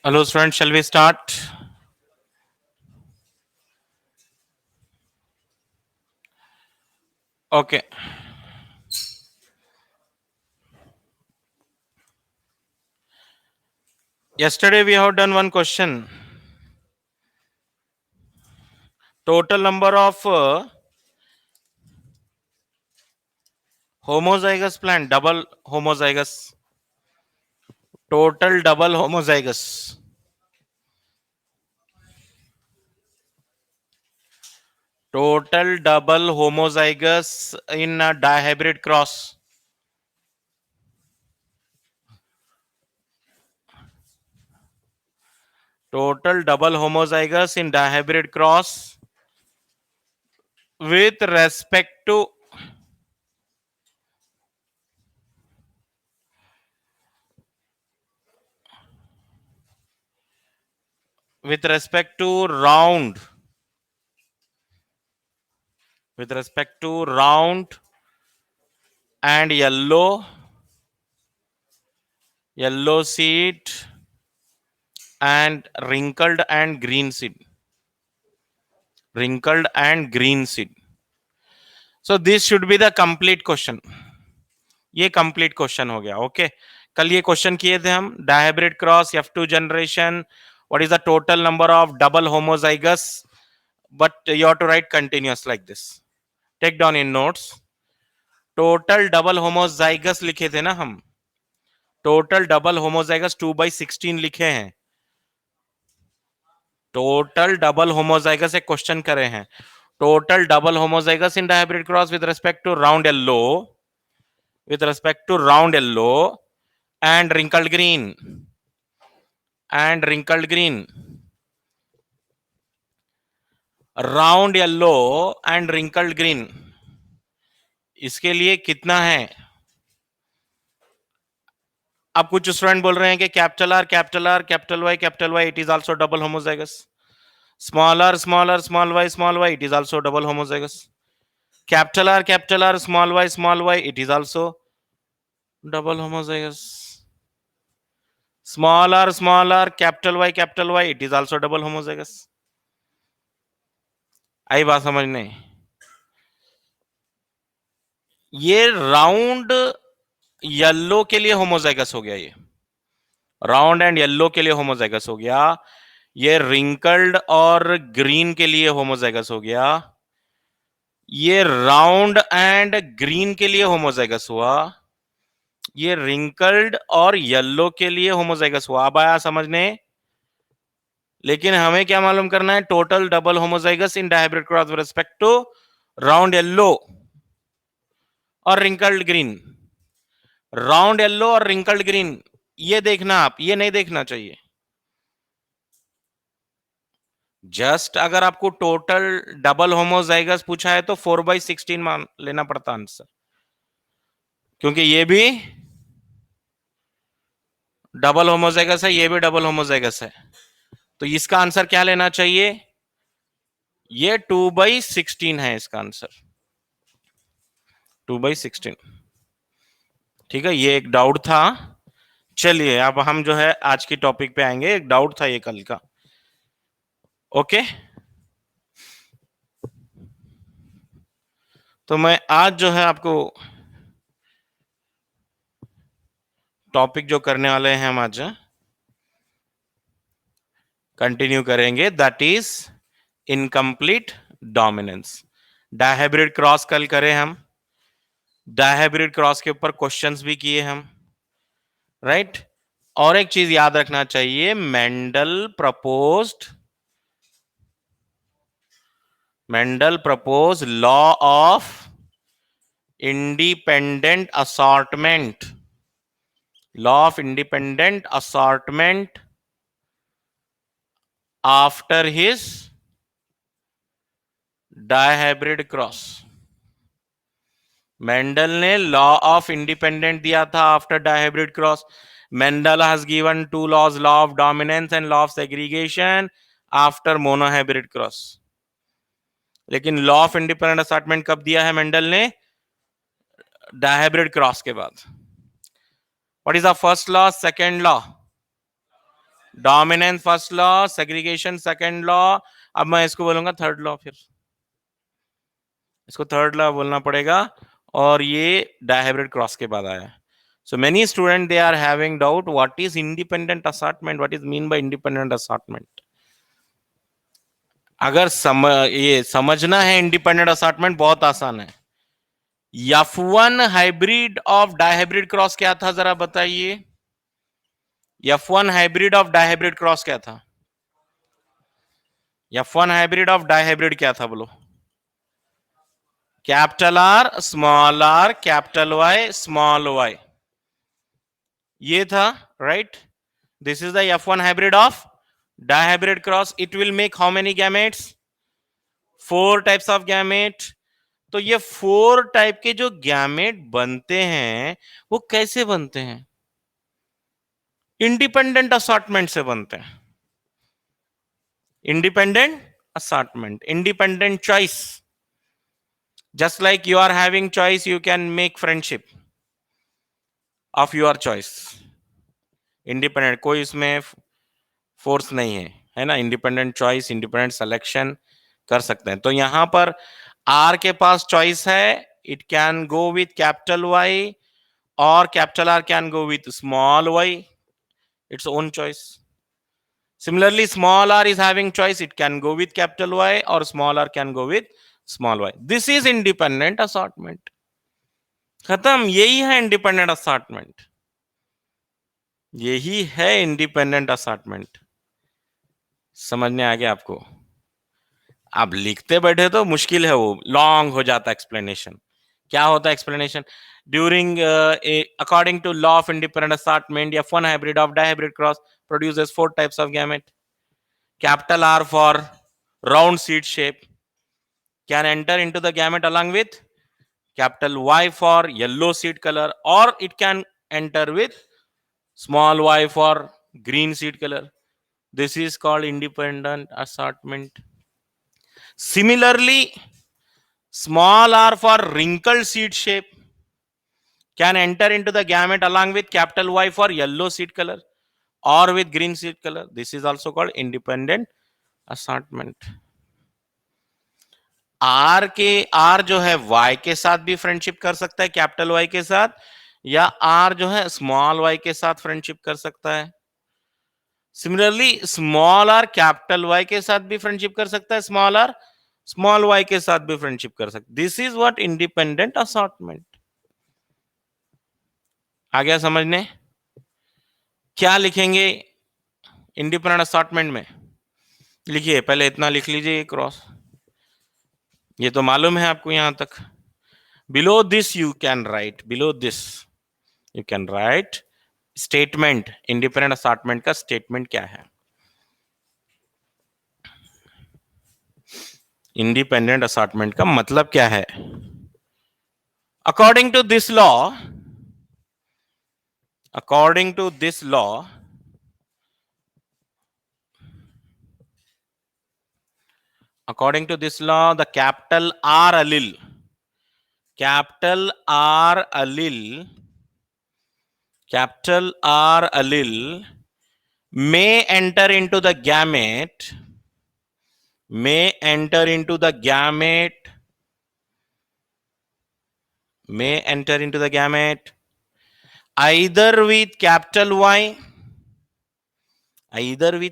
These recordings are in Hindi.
Hello students, shall we start? Okay. Yesterday we have done one question. Total number of homozygous plant, double homozygous. Total double homozygous. Total double homozygous in a dihybrid cross. Total double homozygous in dihybrid cross with respect to round. With respect to round and yellow seed and wrinkled and green seed. So this should be the complete question. ये complete question हो गया. ओके कल ये क्वेश्चन किए थे हम. Dihybrid cross F2 generation. What is the total number of double homozygous? But you have to write continuous like this. Take down in notes. Total double homozygous लिखे थे ना हम. टोटल डबल होमोजाइगस 2/16 लिखे हैं. टोटल डबल होमोजाइगस एक क्वेश्चन करे हैं. Total double homozygous in dihybrid cross with respect to round yellow and wrinkled green round yellow and wrinkled green. इसके लिए कितना है? अब कुछ स्टूडेंट बोल रहे हैं कि capital R capital Y it is also double homozygous. Small R small Y it is also double homozygous. Capital R small Y it is also double homozygous. Small R capital Y it is also double homozygous. आई बात समझने? ये राउंड येलो के लिए होमोजाइगस हो गया. ये राउंड एंड येलो के लिए होमोजाइगस हो गया. ये रिंकल्ड और ग्रीन के लिए होमोजाइगस हो गया. ये राउंड एंड ग्रीन के लिए होमोजाइगस हुआ. ये रिंकल्ड और येलो के लिए होमोजाइगस हुआ. अब आया समझने? लेकिन हमें क्या मालूम करना है? Total double homozygous in dihybrid cross with respect to round yellow और रिंकल्ड ग्रीन. राउंड येलो और रिंकल्ड ग्रीन ये देखना आप, ये नहीं देखना चाहिए. जस्ट अगर आपको टोटल डबल होमोजाइगस पूछा है तो 4/16 मान लेना पड़ता आंसर, क्योंकि ये भी डबल होमोजाइगस है, ये भी डबल होमोजाइगस है. तो इसका आंसर क्या लेना चाहिए? ये 2/16 है इसका आंसर. 2/16. ठीक है, ये एक डाउट था. चलिए अब हम जो है आज की टॉपिक पे आएंगे. एक डाउट था ये कल का. ओके तो मैं आज जो है आपको टॉपिक जो करने वाले हैं हम आज कंटिन्यू करेंगे, that is incomplete dominance. Dihybrid cross कल करें हम. डायहाइब्रिड क्रॉस के ऊपर क्वेश्चंस भी किए हम, राइट. और एक चीज याद रखना चाहिए, Mendel propose law of independent assortment after his dihybrid cross. Mendel ने लॉ ऑफ इंडिपेंडेंट दिया था after dihybrid cross. Mendel has given two laws, law of dominance and law of segregation after monohybrid cross. लेकिन लॉ ऑफ इंडिपेंडेंट असॉर्टमेंट कब दिया है मेंडल ने? डायहाइब्रिड क्रॉस के बाद. What is the first law, second law? Dominance first law, segregation second law, अब मैं इसको बोलूंगा थर्ड लॉ, फिर इसको थर्ड लॉ बोलना पड़ेगा, और ये डायहाइब्रिड क्रॉस के बाद आया। So many students they are having doubt what is independent assortment, what is mean by independent assortment. अगर ये समझना है इंडिपेंडेंट असॉर्टमेंट बहुत आसान है। F1 hybrid of dihybrid cross क्या था जरा बताइए? F1 hybrid of dihybrid cross क्या था? F1 हाइब्रिड ऑफ डायहाइब्रिड क्या था बोलो? Capital R capital Y small Y, ये था, right? This is the F1 hybrid of dihybrid cross. It will make how many gametes? 4 types of gamete. तो ये 4 टाइप के जो गैमेट बनते हैं वो कैसे बनते हैं? इंडिपेंडेंट असॉर्टमेंट से बनते हैं. Independent assortment, independent choice. Just like you are having choice, you can make friendship of your choice. Independent, कोई इसमें फोर्स नहीं है ना? इंडिपेंडेंट चॉइस, इंडिपेंडेंट सिलेक्शन कर सकते हैं. तो यहां पर आर के पास चॉइस है, it can go with capital Y, और capital R can go with small Y, its own choice. Similarly, small r is having choice, it can go with capital Y, or small r can go with small y. This is independent assortment. खत्म. यही है इंडिपेंडेंट असॉर्टमेंट, यही है इंडिपेंडेंट असॉर्टमेंट. समझ में आ गया आपको? आप लिखते बैठे तो मुश्किल है, वो लॉन्ग हो जाता एक्सप्लेनेशन. क्या होता है explanation? During according to law of independent assortment, F1 hybrid of dihybrid cross produces 4 types of gamete. Capital R for round seed shape can enter into the gamete along with capital Y for yellow seed color, or it can enter with small y for green seed color. This is called independent assortment. Similarly, small r for wrinkled seed shape can enter into the gamete along with capital Y for yellow seed color or with green seed color. This is also called independent assortment. R जो है Y के साथ भी फ्रेंडशिप कर सकता है, कैपिटल Y के साथ, या R जो है स्मॉल y के साथ फ्रेंडशिप कर सकता है. Similarly small r capital Y के साथ भी फ्रेंडशिप कर सकता है, स्मॉल r स्मॉल y के साथ भी फ्रेंडशिप कर सकता है. This is what independent assortment. आ गया समझने? क्या लिखेंगे इंडिपेंडेंट असॉर्टमेंट में? लिखिए, पहले इतना लिख लीजिए क्रॉस, ये तो मालूम है आपको यहां तक. Below this you can write, below this you can write statement. Independent assortment का स्टेटमेंट क्या है? इंडिपेंडेंट असॉर्टमेंट का मतलब क्या है? According to this law, according to this law, the capital R allele, capital R allele may enter into the gamete, either with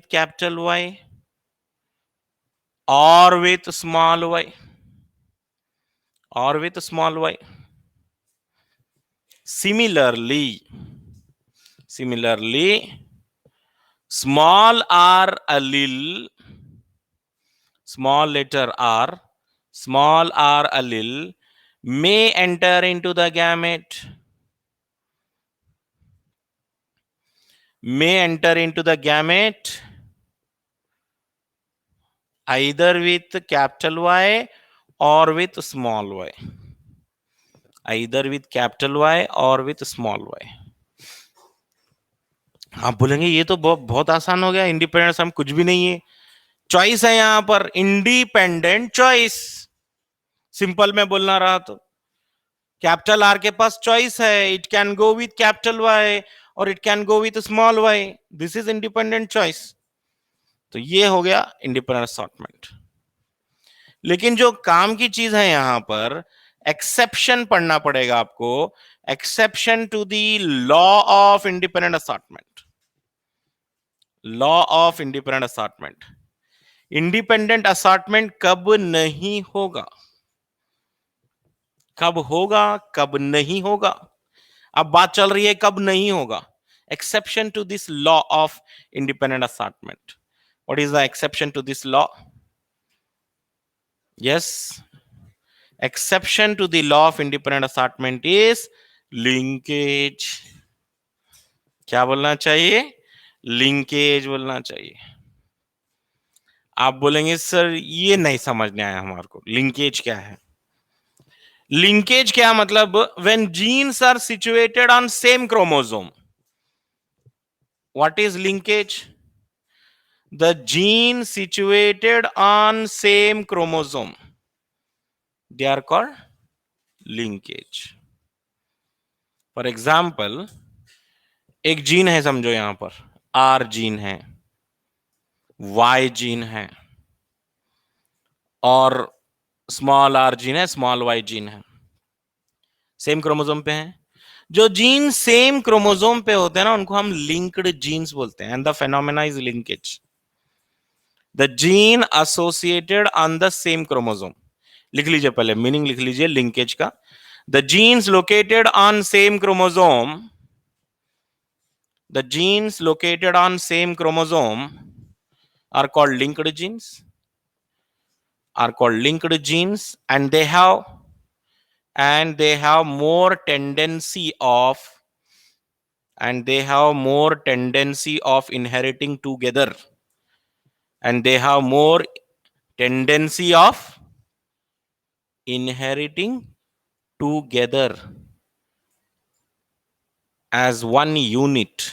capital Y, or with small y, Similarly, small r allele, small letter r, small r allele may enter into the gamete, either with capital Y or with small y, आप बोलेंगे ये तो बहुत आसान हो गया, इंडिपेंडेंस हम कुछ भी नहीं है. चॉइस है यहां पर, इंडिपेंडेंट चॉइस. सिंपल में बोलना रहा तो कैपिटल आर के पास चॉइस है, it can go with capital Y और it can go with small Y. This is independent choice. तो ये हो गया इंडिपेंडेंट असॉर्टमेंट. लेकिन जो काम की चीज है यहां पर, एक्सेप्शन पढ़ना पड़ेगा आपको. Exception to the law of independent assortment. Law of independent assortment. Independent assortment कब नहीं होगा, कब होगा, कब नहीं होगा. अब बात चल रही है कब नहीं होगा. Exception to this law of independent assortment. What is the exception to this law? Yes, exception to the law of independent assortment is linkage. क्या बोलना चाहिए? लिंकेज बोलना चाहिए. आप बोलेंगे सर ये नहीं समझने आया हमारे को, लिंकेज क्या है? लिंकेज क्या मतलब? when genes are situated on same chromosome. What is linkage? The gene situated on same chromosome, they are called linkage. For example, एक जीन है समझो यहां पर, आर जीन है, वाई जीन है और स्मॉल आर जीन है, स्मॉल वाई जीन है. सेम क्रोमोसोम पे हैं. जो जीन सेम क्रोमोसोम पे होते हैं ना, उनको हम लिंक्ड जीन्स बोलते हैं. And the phenomena is linkage. The gene associated on the same chromosome. लिख लीजिए, पहले मीनिंग लिख लीजिए लिंकेज का. The genes located on same chromosome, the genes located on same chromosome are called linked genes, and they have more tendency of inheriting together, and they have more tendency of inheriting together as one unit,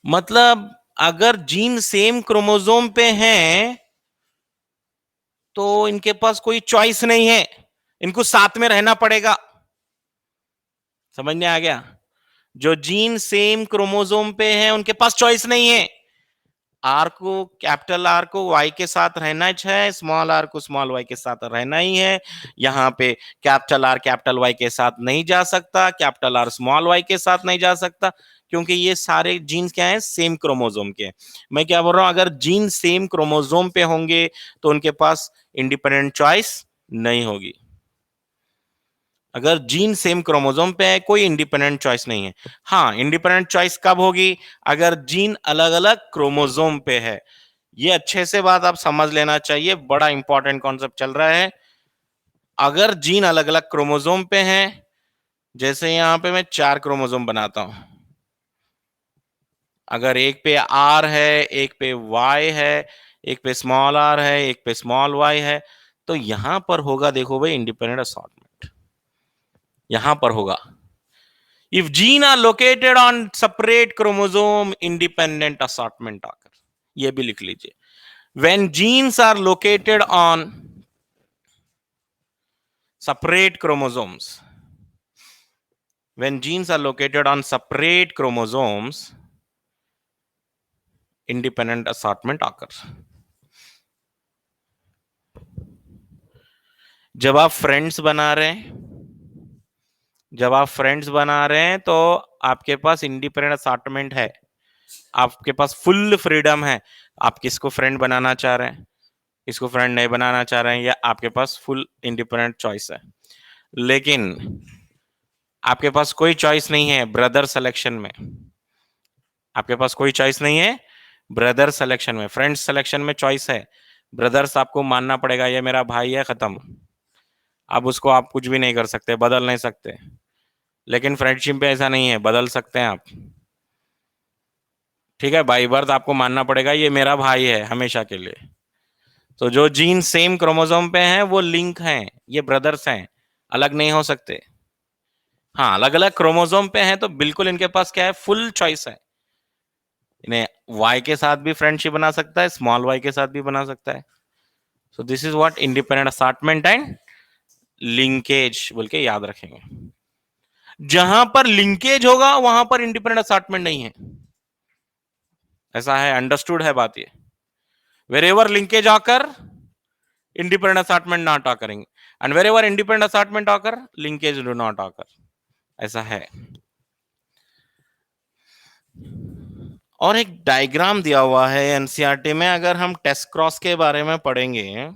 मतलब अगर जीन सेम क्रोमोसोम पे हैं तो इनके पास कोई चॉइस नहीं है, इनको साथ में रहना पड़ेगा. समझ में आ गया? जो जीन सेम क्रोमोसोम पे हैं उनके पास चॉइस नहीं है. आर को, कैपिटल आर को वाई के साथ रहना है, स्मॉल आर को स्मॉल वाई के साथ रहना ही है. यहां पे कैपिटल आर कैपिटल वाई के साथ नहीं जा सकता, कैपिटल आर स्मॉल वाई के साथ नहीं जा सकता, क्योंकि ये सारे जीन्स क्या हैं? सेम क्रोमोसोम के. मैं क्या बोल रहा हूं, अगर जीन सेम क्रोमोसोम पे होंगे तो उनके पास इंडिपेंडेंट चॉइस नहीं होगी. अगर जीन सेम क्रोमोसोम पे है, कोई इंडिपेंडेंट चॉइस नहीं है. हाँ, इंडिपेंडेंट चॉइस कब होगी? अगर जीन अलग अलग क्रोमोसोम पे है. ये अच्छे से बात आप समझ लेना चाहिए, बड़ा इंपॉर्टेंट कॉन्सेप्ट चल रहा है. अगर जीन अलग अलग क्रोमोसोम पे हैं, जैसे यहां पे मैं 4 क्रोमोसोम बनाता हूं, अगर एक पे आर है, एक पे वाई है, एक पे स्मॉल आर है, एक पे स्मॉल वाई है, तो यहां पर होगा, देखो भाई, इंडिपेंडेंट असॉर्टमेंट यहां पर होगा. If gene are located on separate chromosome, independent assortment आकर, ये भी लिख लीजिए. When genes are located on separate chromosomes, independent assortment आकर. जब आप फ्रेंड्स बना रहे हैं, तो आपके पास इंडिपेंडेंट असॉर्टमेंट है, आपके पास फुल फ्रीडम है. आप किसको फ्रेंड बनाना चाह रहे हैं, इसको फ्रेंड नहीं बनाना चाह रहे हैं, या आपके पास फुल इंडिपेंडेंट चॉइस है. लेकिन आपके पास कोई चॉइस नहीं है ब्रदर सिलेक्शन में. आपके पास कोई चॉइस नहीं है ब्रदर सिलेक्शन में. फ्रेंड्स सिलेक्शन में चॉइस है. ब्रदर्स आपको मानना पड़ेगा, ये मेरा भाई है, खत्म. अब उसको आप कुछ भी नहीं कर सकते, बदल नहीं सकते. लेकिन फ्रेंडशिप पे ऐसा नहीं है, बदल सकते हैं आप. ठीक है, बाई बर्थ आपको मानना पड़ेगा ये मेरा भाई है हमेशा के लिए. तो जो जीन सेम क्रोमोसोम पे हैं वो लिंक हैं, ये ब्रदर्स हैं, अलग नहीं हो सकते. हाँ, अलग अलग क्रोमोसोम पे हैं तो बिल्कुल इनके पास क्या है? फुल चॉइस है. इन्हें वाई के साथ भी फ्रेंडशिप बना सकता है, स्मॉल वाई के साथ भी बना सकता है. So this is what independent assortment and linkage बोल के याद रखेंगे। जहां पर लिंकेज होगा वहां पर इंडिपेंडेंट असार्टमेंट नहीं है, ऐसा है, अंडरस्टूड है बात ये। Wherever linkage occur independent assortment not आकरेंगे, and wherever independent assortment occur linkage do not occur, ऐसा है। और एक डायग्राम दिया हुआ है एनसीईआरटी में, अगर हम टेस्ट क्रॉस के बारे में पढ़ेंगे,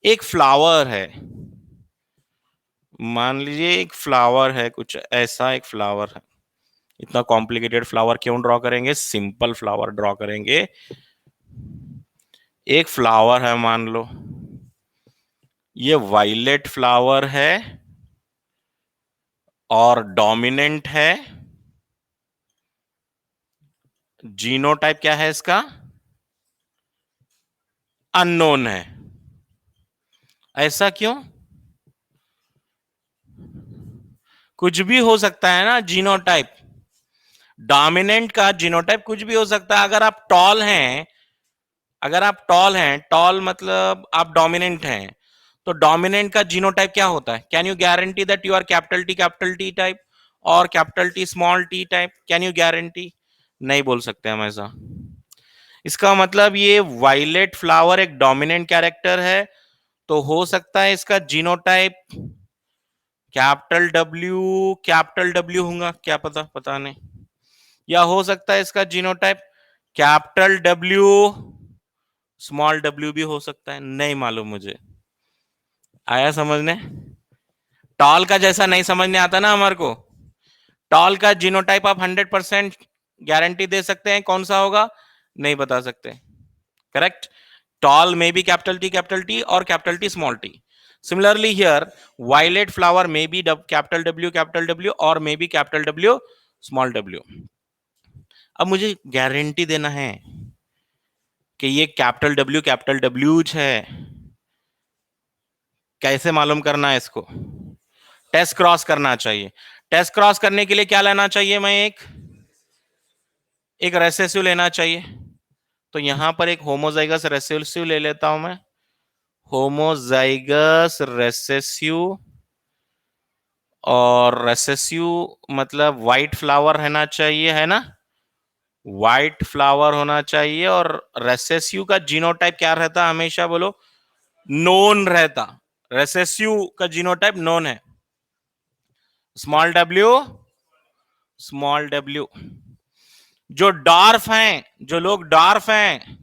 एक फ्लावर है, मान लीजिए एक फ्लावर है, कुछ ऐसा एक फ्लावर है। इतना कॉम्प्लिकेटेड फ्लावर क्यों ड्रॉ करेंगे, सिंपल फ्लावर ड्रॉ करेंगे। एक फ्लावर है, मान लो ये वायलेट फ्लावर है और डोमिनेंट है। जीनोटाइप क्या है इसका, अननोन है। ऐसा क्यों, कुछ भी हो सकता है ना जीनोटाइप, डोमिनेंट का जीनोटाइप कुछ भी हो सकता है। अगर आप टॉल हैं, अगर आप टॉल हैं, टॉल मतलब आप डोमिनेंट हैं, तो डोमिनेंट का जीनोटाइप क्या होता है? Can you guarantee that you are capital T type और capital T small T type? Can you guarantee? नहीं बोल सकते हम ऐसा। इसका मतलब ये वायलेट फ्लावर एक डोमिनेंट कैरेक्टर है, तो हो सकता है इसका जीनोटाइप कैपिटल डब्ल्यू होगा, क्या पता, पता नहीं। या हो सकता है इसका genotype capital W small W भी हो सकता है, नहीं मालूम मुझे। आया समझने? टॉल का जैसा नहीं समझने आता ना हमारे को, टॉल का जीनोटाइप आप 100% गारंटी दे सकते हैं, कौन सा होगा नहीं बता सकते, करेक्ट? टॉल में भी कैपिटल टी और capital T small T. Similarly here violet flower में बी कैपिटल डब्ल्यू और may be capital W small W. अब मुझे गारंटी देना है कि ये कैपिटल डब्ल्यू है, कैसे मालूम करना है इसको? टेस्ट क्रॉस करना चाहिए। टेस्ट क्रॉस करने के लिए क्या लेना चाहिए, मैं एक रेसेसिव लेना चाहिए। तो यहां पर एक होमोजाइगस रेसेसिव ले लेता हूं मैं, होमोजाइगस रेसेसिव। और रेसेसिव मतलब व्हाइट फ्लावर रहना चाहिए, है ना, व्हाइट फ्लावर होना चाहिए। और रेसेसिव का जीनोटाइप क्या रहता हमेशा, बोलो, नोन रहता। रेसेसिव का जीनोटाइप नोन है, स्मॉल डब्ल्यू स्मॉल डब्ल्यू। जो डॉर्फ हैं, जो लोग डॉर्फ हैं,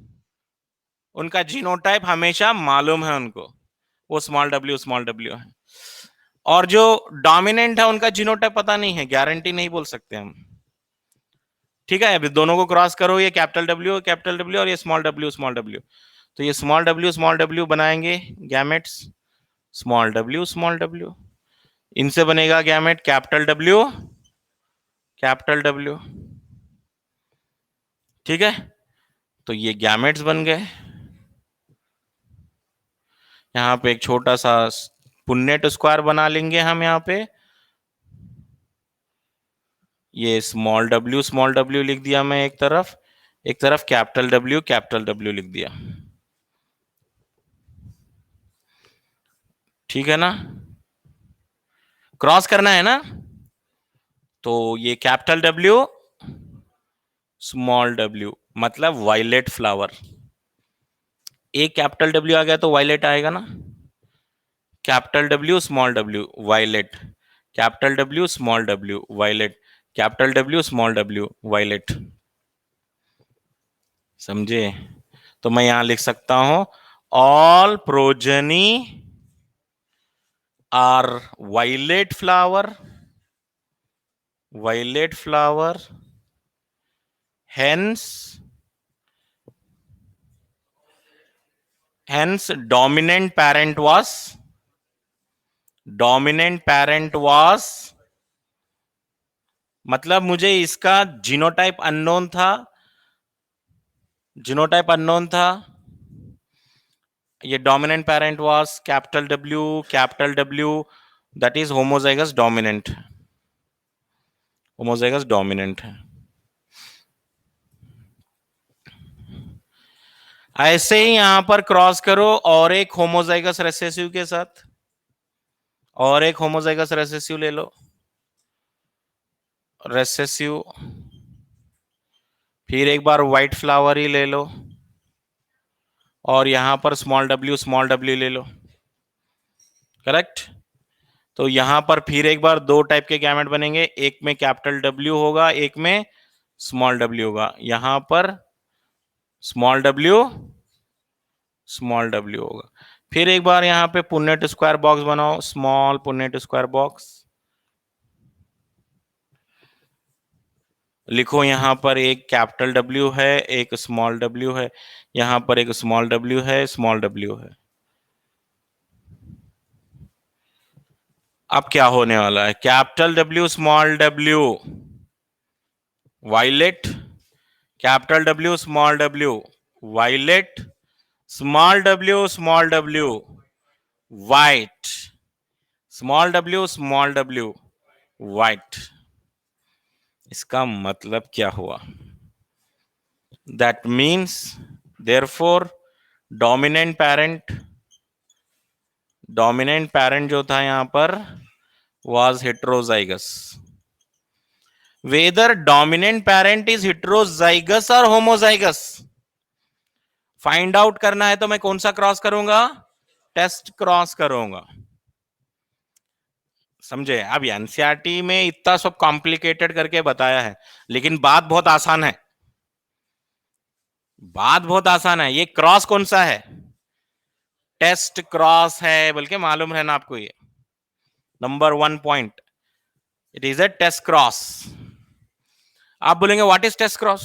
उनका जीनोटाइप हमेशा मालूम है उनको, वो स्मॉल डब्ल्यू है। और जो डोमिनेंट है उनका जीनोटाइप पता नहीं है, गारंटी नहीं बोल सकते हम। ठीक है, अभी दोनों को क्रॉस करो, ये कैपिटल डब्ल्यू और ये स्मॉल डब्ल्यू। तो ये स्मॉल डब्ल्यू बनाएंगे गैमेट्स, स्मॉल डब्ल्यू। इनसे बनेगा गैमेट कैपिटल डब्ल्यू। ठीक है, तो ये गैमेट्स बन गए। यहाँ पे एक छोटा सा पुन्नेट स्क्वायर बना लेंगे हम यहाँ पे, ये स्मॉल डब्ल्यू लिख दिया मैं एक तरफ, एक तरफ कैपिटल डब्ल्यू लिख दिया। ठीक है ना, क्रॉस करना है ना, तो ये कैपिटल डब्ल्यू स्मॉल डब्ल्यू मतलब वायलेट फ्लावर। एक कैपिटल डब्ल्यू आ गया तो वायलेट आएगा ना, capital W violet, capital W small W violet, capital W small W violet. समझे? तो मैं यहां लिख सकता हूं, all progeny are violet flower, hence dominant parent was, मतलब मुझे इसका जीनोटाइप अननोन था, ये dominant parent was capital W, that is homozygous dominant है। ऐसे ही यहां पर क्रॉस करो और एक होमोजाइगस रिसेसिव के साथ, और एक होमोजाइगस रिसेसिव ले लो, रिसेसिव, फिर एक बार व्हाइट फ्लावर ही ले लो, और यहां पर स्मॉल डब्ल्यू ले लो, करेक्ट। तो यहां पर फिर एक बार दो टाइप के गैमेट बनेंगे, एक में कैपिटल डब्ल्यू होगा, एक में स्मॉल डब्ल्यू होगा। यहां पर स्मॉल डब्ल्यू होगा। फिर एक बार यहां पे पुन्नेट स्क्वायर बॉक्स बनाओ, स्मॉल पुन्नेट स्क्वायर बॉक्स लिखो। यहां पर एक कैपिटल डब्ल्यू है, एक स्मॉल डब्ल्यू है, यहां पर एक स्मॉल डब्ल्यू है, स्मॉल डब्ल्यू है। अब क्या होने वाला है? Capital W small W violet, capital W small W violet, small W white, small W white. इसका मतलब क्या हुआ? That means therefore dominant parent जो था यहां पर was heterozygous. Whether dominant parent is heterozygous or homozygous, find out करना है तो मैं कौन सा क्रॉस करूंगा? टेस्ट क्रॉस करूंगा। समझे? अब एनसीईआरटी में इतना सब कॉम्प्लिकेटेड करके बताया है, लेकिन बात बहुत आसान है। बात बहुत आसान है। ये क्रॉस कौन सा है? टेस्ट क्रॉस है, बल्कि मालूम रहना आपको। ये number 1 point, it is a test cross. आप बोलेंगे what is test cross?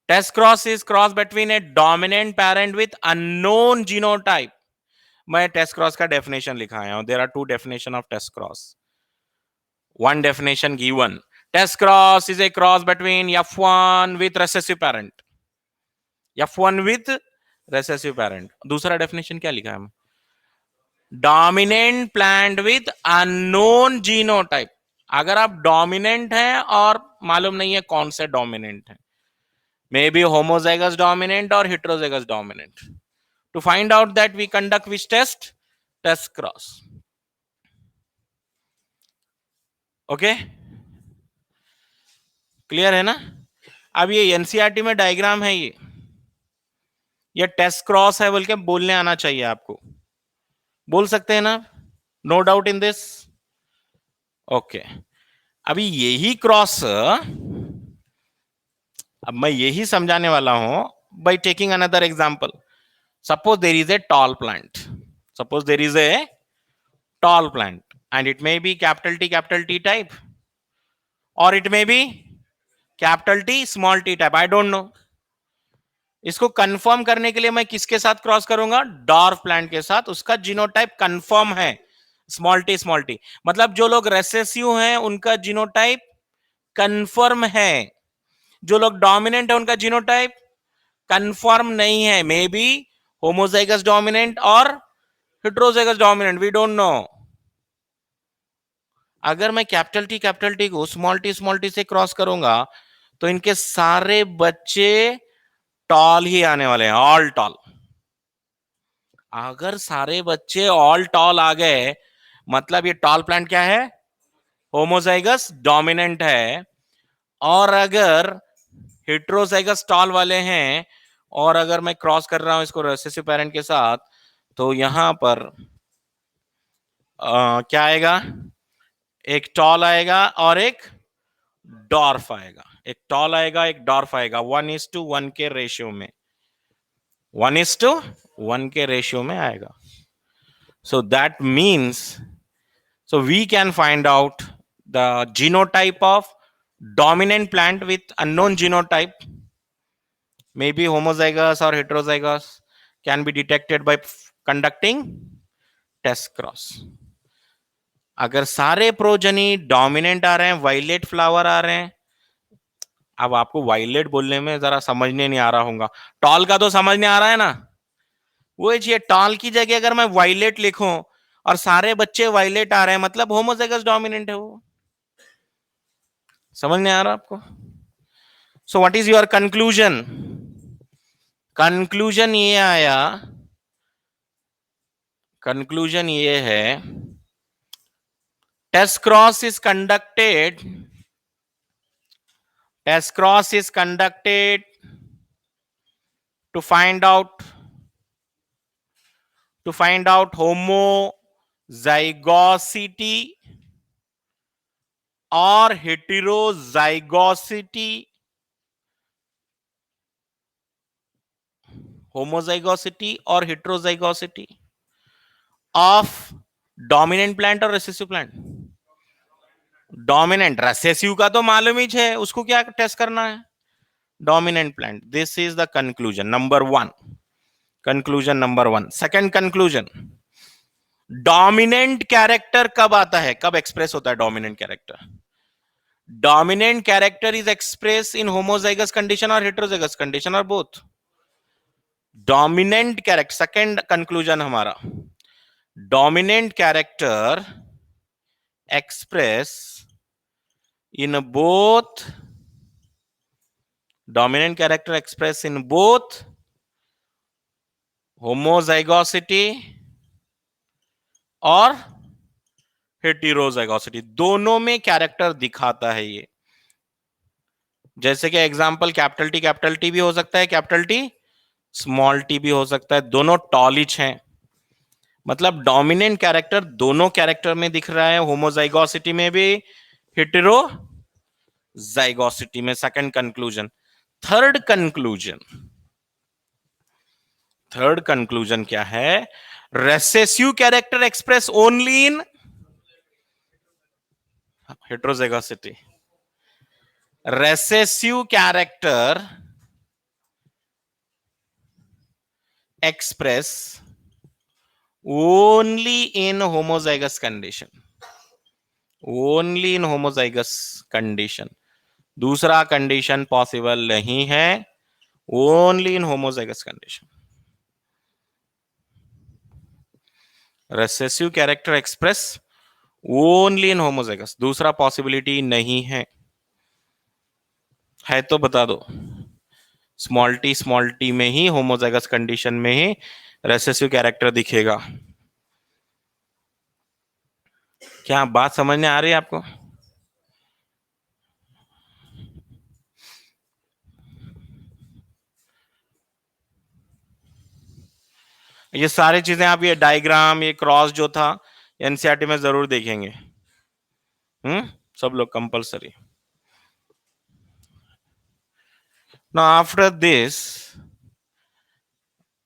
Test cross is cross between a dominant parent with unknown genotype. मैं टेस्ट क्रॉस का डेफिनेशन लिखा आया हूं। There are two definition of test cross. One definition given: test cross is a cross between F1 with recessive parent, F1 with recessive parent। दूसरा डेफिनेशन क्या लिखा है? Dominant plant with unknown genotype. अगर आप डोमिनेंट हैं और मालूम नहीं है कौन से डोमिनेंट है, मे बी होमोजाइगस डोमिनेंट और heterozygous dominant. To find out that we conduct which test? Test cross. Okay, clear है ना? अब ये एनसीईआरटी में डायग्राम है, ये टेस्ट क्रॉस है बोल के बोलने आना चाहिए आपको। बोल सकते हैं ना? No doubt in this. Okay, अभी यही क्रॉस अब मैं यही समझाने वाला हूं by taking another example. Suppose there is a tall plant, suppose there is a tall plant and it may be capital T type, और it may be capital T small T type, I don't know. इसको कंफर्म करने के लिए मैं किसके साथ क्रॉस करूंगा? डॉर्फ प्लांट के साथ। उसका जीनोटाइप कंफर्म है स्मॉल टी। मतलब जो लोग रेसेसिव हैं उनका जीनोटाइप कंफर्म है, जो लोग डोमिनेंट है उनका जीनोटाइप कंफर्म नहीं है। मे बी होमोजाइगस डोमिनेंट और heterozygous dominant, we don't know. अगर मैं कैपिटल टी को स्मॉल टी से क्रॉस करूंगा तो इनके सारे बच्चे टॉल ही आने वाले हैं, ऑल टॉल। अगर सारे बच्चे ऑल टॉल आ गए मतलब ये टॉल प्लांट क्या है? होमोजाइगस डोमिनेंट है। और अगर हेटेरोजाइगस टॉल वाले हैं और अगर मैं क्रॉस कर रहा हूं इसको रेसेसिव पेरेंट के साथ, तो यहां पर क्या आएगा? एक टॉल आएगा और एक डॉर्फ आएगा। एक टॉल आएगा, एक डॉर्फ आएगा, 1:1 के रेशियो में, 1:1 के रेशियो में आएगा। So that means, so we can find out the genotype of dominant plant with unknown genotype, maybe homozygous or heterozygous, can be detected by conducting test cross। अगर सारे प्रोजनी डोमिनेंट आ रहे हैं, वायलेट फ्लावर आ रहे हैं, अब आपको वायलेट बोलने में जरा समझने नहीं आ रहा होगा, टॉल का तो समझने आ रहा है ना? वो चाहिए, टॉल की जगह अगर मैं वायलेट लिखूं और सारे बच्चे वायलेट आ रहे हैं मतलब होमोजाइगस डोमिनेंट है वो। समझ नहीं आ रहा आपको? So what is your conclusion? Conclusion ये आया, कंक्लूजन ये है, test cross is conducted, test cross is conducted to find out, to find out homozygosity or heterozygosity, homozygosity or heterozygosity of dominant plant और recessive plant. डोमिनेंट, रेसेसिव का तो मालूम ही है, उसको क्या टेस्ट करना है, dominant plant. This is the conclusion number one. Conclusion number one. Second conclusion, dominant character कब आता है, कब एक्सप्रेस होता है dominant character? Dominant character is express in homozygous condition और हेटेरोजाइगस कंडीशन और both. Dominant character, second conclusion हमारा, dominant character express in both, dominant character expressed in both homozygosity और हेटेरोजाइगोसिटी, दोनों में कैरेक्टर दिखाता है ये. जैसे कि एग्जांपल कैपिटल टी भी हो सकता है, कैपिटल टी स्मॉल टी भी हो सकता है, दोनों टॉलिच हैं. मतलब डोमिनेंट कैरेक्टर दोनों कैरेक्टर में दिख रहा है, होमोजाइगोसिटी में भी, हेटेरोजाइगोसिटी में. Second conclusion. Third conclusion, third conclusion क्या है, recessive character express only in heterozygosity. Recessive character express only in homozygous condition, only in homozygous condition. दूसरा कंडीशन पॉसिबल नहीं है, only in homozygous condition. Recessive character express only in homozygous, दूसरा पॉसिबिलिटी नहीं है. है तो बता दो. स्मॉल टी में ही, होमोजाइगस कंडीशन में ही रेसेसिव कैरेक्टर दिखेगा. क्या बात समझने आ रही है आपको? ये सारी चीजें आप, ये डायग्राम, ये क्रॉस जो था, एनसीईआरटी में जरूर देखेंगे. सब लोग कंपलसरी. नाउ आफ्टर दिस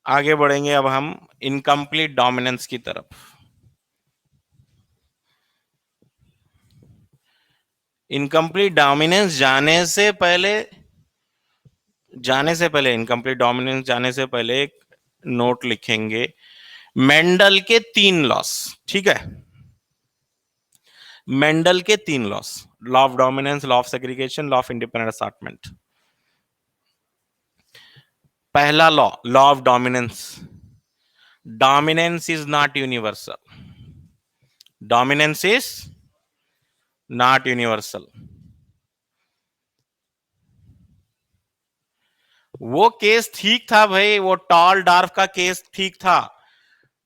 आगे बढ़ेंगे अब हम इनकम्प्लीट डोमिनेंस की तरफ. इनकम्प्लीट डोमिनेंस जाने से पहले, इनकम्प्लीट डोमिनेंस जाने से पहले एक नोट लिखेंगे, मेंडल के 3 लॉस. ठीक है, मेंडल के 3 laws, law of dominance, law of segregation, law of independent assortment. पहला law, law of dominance, dominance is not universal, dominance is not universal. वो केस ठीक था भाई, वो टॉल डार्फ का केस ठीक था.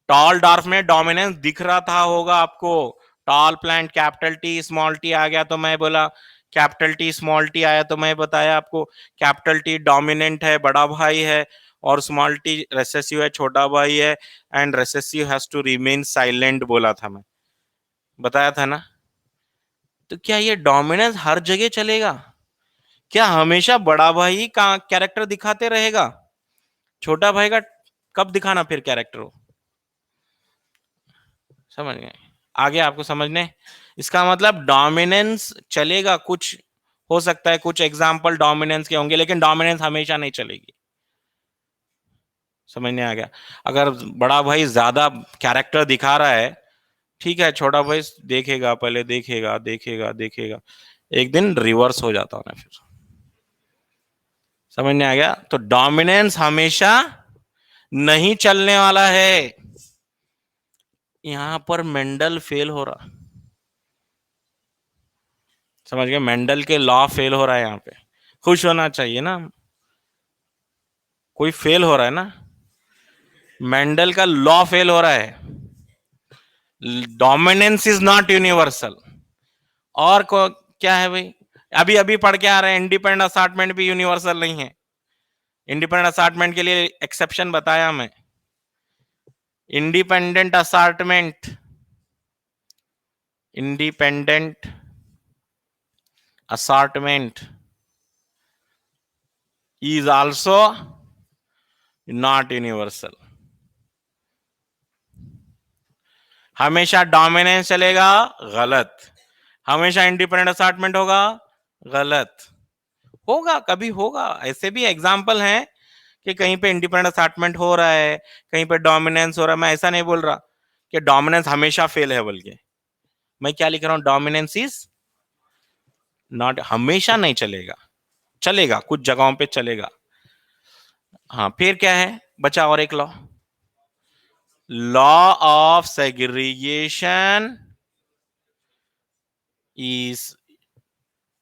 टॉल डार्फ में डोमिनेंस दिख रहा था, होगा आपको. Tall plant capital T small T आ गया तो मैं बोला, कैपिटल टी स्मॉल टी आया तो मैं बताया आपको, कैपिटल टी डोमिनेंट है, बड़ा भाई है, और स्मॉल टी रेसेसिव है, छोटा भाई है, and recessive has to remain silent बोला था, मैं बताया था ना. तो क्या ये डोमिनेंस हर जगह चलेगा? क्या हमेशा बड़ा भाई का कैरेक्टर दिखाते रहेगा? छोटा भाई का कब दिखाना फिर कैरेक्टर हो? समझ गए? आगे आपको समझने, इसका मतलब डोमिनेंस चलेगा, कुछ हो सकता है, कुछ एग्जाम्पल डोमिनेंस के होंगे, लेकिन डोमिनेंस हमेशा नहीं चलेगी. समझने आ गया? अगर बड़ा भाई ज्यादा कैरेक्टर दिखा रहा है, ठीक है, छोटा भाई देखेगा, पहले देखेगा देखेगा देखेगा, एक दिन रिवर्स हो जाता है फिर. समझने आ गया? तो डोमिनेंस हमेशा नहीं चलने वाला है. यहां पर मेंडल फेल हो रहा, समझ गए? मेंडल के लॉ फेल हो रहा है यहां पे. खुश होना चाहिए ना. कोई फेल हो रहा है ना, मेंडल का लॉ फेल हो रहा है, डोमिनेंस इज नॉट यूनिवर्सल। और क्या है भाई, अभी अभी पढ़ के आ रहे हैं, इंडिपेंडेंट असार्टमेंट भी यूनिवर्सल नहीं है। इंडिपेंडेंट असार्टमेंट के लिए एक्सेप्शन बताया मैं, independent assortment, independent assortment is also not universal। हमेशा डोमिनेंस चलेगा, गलत। हमेशा इंडिपेंडेंट असार्टमेंट होगा, गलत। होगा, कभी होगा, ऐसे भी एग्जाम्पल हैं कि कहीं पे इंडिपेंडेंट असार्टमेंट हो रहा है, कहीं पे डोमिनेंस हो रहा है। मैं ऐसा नहीं बोल रहा कि डोमिनेंस हमेशा फेल है, बल्कि मैं क्या लिख रहा हूं, डोमिनेंस इज नॉट, हमेशा नहीं चलेगा, चलेगा कुछ जगहों पे चलेगा। हाँ, फिर क्या है बचा, और एक law, law of segregation is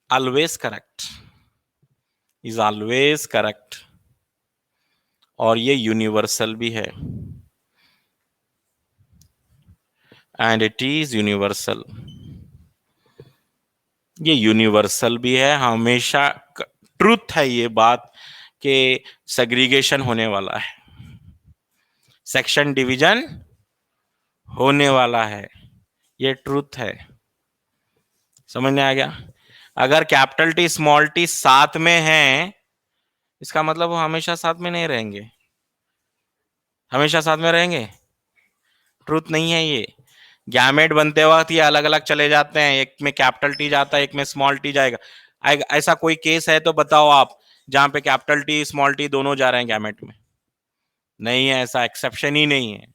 always correct, is always correct, और ये यूनिवर्सल भी है, एंड इट इज यूनिवर्सल। ये यूनिवर्सल भी है, हमेशा ट्रूथ है ये बात कि सेग्रीगेशन होने वाला है, सेक्शन डिवीजन होने वाला है, ये ट्रूथ है। समझ में आ गया? अगर कैपिटल टी स्मॉल टी साथ में है, इसका मतलब वो हमेशा साथ में नहीं रहेंगे, हमेशा साथ में रहेंगे, ट्रूथ नहीं है ये। गैमेट बनते वक्त ये अलग अलग चले जाते हैं, एक में कैपिटल टी जाता है, एक में स्मॉल टी जाएगा। ऐसा कोई केस है तो बताओ आप, जहां पे कैपिटल टी स्मॉल टी दोनों जा रहे हैं गैमेट में? नहीं है, ऐसा एक्सेप्शन ही नहीं है।